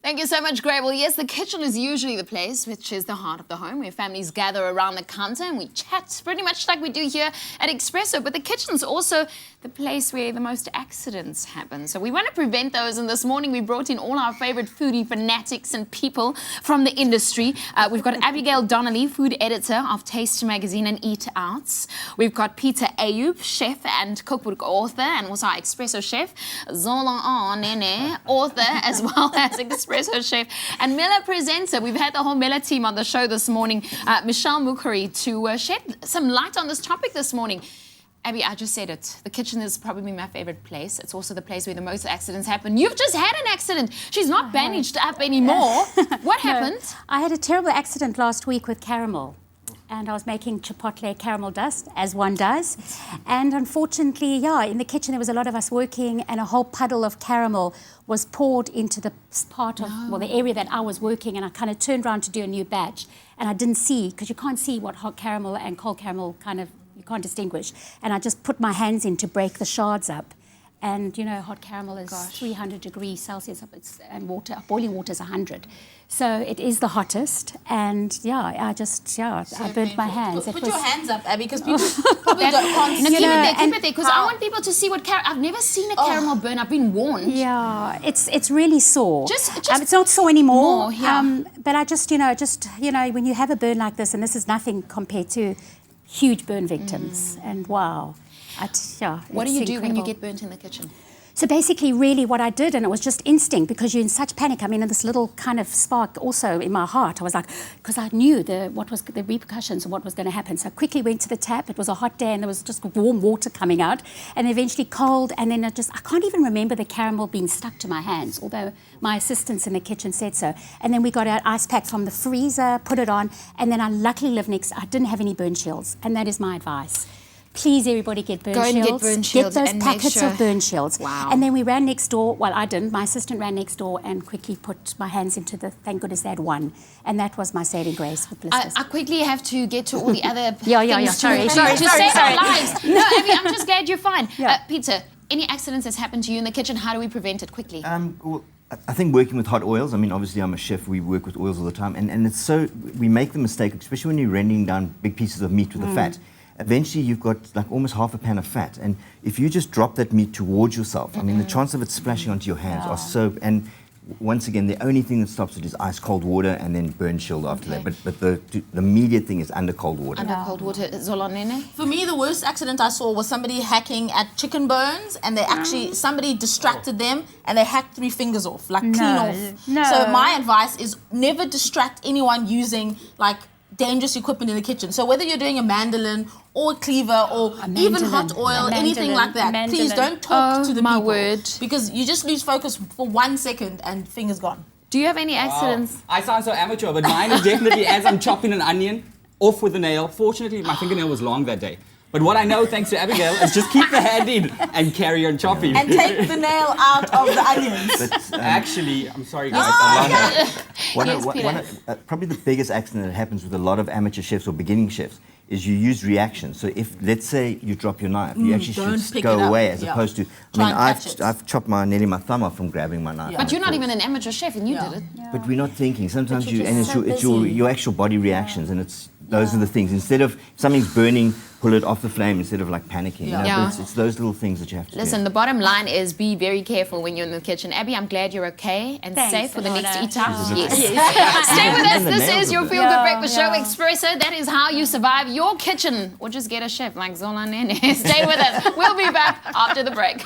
Thank you so much, Gray. Well, yes, the kitchen is usually the place which is the heart of the home, where families gather around the counter and we chat pretty much like we do here at Expresso. But the kitchen's also the place where the most accidents happen. So we want to prevent those. And this morning we brought in all our favorite foodie fanatics and people from the industry. We've got Abigail Donnelly, food editor of Taste Magazine and Eat Outs. We've got Peter Ayub, chef and cookbook author, and also our Expresso chef, Zola Nene, author as well as Expresso chef, and Miller presenter. We've had the whole Miller team on the show this morning, Michelle Mukherjee, to shed some light on this topic this morning. Abby, I just said it. The kitchen is probably my favorite place. It's also the place where the most accidents happen. You've just had an accident. She's not bandaged up anymore. What happened? I had a terrible accident last week with caramel. And I was making chipotle caramel dust, as one does. And unfortunately, in the kitchen there was a lot of us working, and a whole puddle of caramel was poured into the part of, the area that I was working, and I kind of turned around to do a new batch. And I didn't see, because you can't see what hot caramel and cold caramel you can't distinguish. And I just put my hands in to break the shards up. And, you know, hot caramel is 300 degrees Celsius, and boiling water is 100. So it is the hottest. And, I burnt my hands. Put your hands up, Abby, because people probably can't see. Keep it there, because I want people to see what I've never seen a caramel burn. I've been warned. Yeah, it's really sore. Just it's not sore anymore. More, but I when you have a burn like this, and this is nothing compared to huge burn victims, and wow. What do you do when you get burnt in the kitchen? So basically, really what I did, and it was just instinct, because you're in such panic. I mean, in this little kind of spark also in my heart, I was like, because I knew what was the repercussions of what was going to happen. So I quickly went to the tap. It was a hot day, and there was just warm water coming out, and eventually cold. And then I can't even remember the caramel being stuck to my hands, although my assistants in the kitchen said so. And then we got our ice pack from the freezer, put it on, and then I luckily live I didn't have any burn shields, and that is my advice. Please, everybody, get burn shields. Go and get burn shields. Get those packets of burn shields. Wow. And then we ran next door. Well, I didn't. My assistant ran next door and quickly put my hands into thank goodness they had one. And that was my saving grace with blisters. I quickly have to get to all the other things Sorry. to save our lives. No, Abby, I'm just glad you're fine. Peter, any accidents that's happened to you in the kitchen, how do we prevent it quickly? I think working with hot oils, I mean, obviously I'm a chef, we work with oils all the time, and it's we make the mistake, especially when you're rendering down big pieces of meat with the fat. Eventually you've got like almost half a pan of fat, and if you just drop that meat towards yourself, I mean, the chance of it splashing onto your hands are so, and once again, the only thing that stops it is ice cold water and then burn shield after that. But the immediate thing is under cold water. Under cold water, Zolanene? For me, the worst accident I saw was somebody hacking at chicken bones, and somebody distracted them, and they hacked 3 fingers off, like clean off. No. So my advice is never distract anyone using dangerous equipment in the kitchen. So whether you're doing a mandolin or a cleaver or even hot oil, anything like that, please don't talk to the people. Word. Because you just lose focus for 1 second and fingers gone. Do you have any accidents? I sound so amateur, but mine is definitely as I'm chopping an onion, off with the nail. Fortunately, my fingernail was long that day. But what I know, thanks to Abigail, is just keep the hand in and carry on chopping. And take the nail out of the onions. But, actually, I'm sorry guys. Probably the biggest accident that happens with a lot of amateur chefs or beginning chefs is you use reaction. So if, let's say, you drop your knife, you actually should go away as opposed to, I've chopped nearly my thumb off from grabbing my knife. But you're not even an amateur chef, and you did it. But we're not thinking. Sometimes it's your actual body reactions, and those are the things. Instead of something's burning, pull it off the flame instead of panicking. It's those little things that you have to do. Listen, the bottom line is be very careful when you're in the kitchen. Abby, I'm glad you're okay and safe for the next Eat Out. Yes. Stay with us. This is your Feel Good Breakfast Show Expresso. That is how you survive your kitchen, or just get a chef like Zola Nene. Stay with us. We'll be back after the break.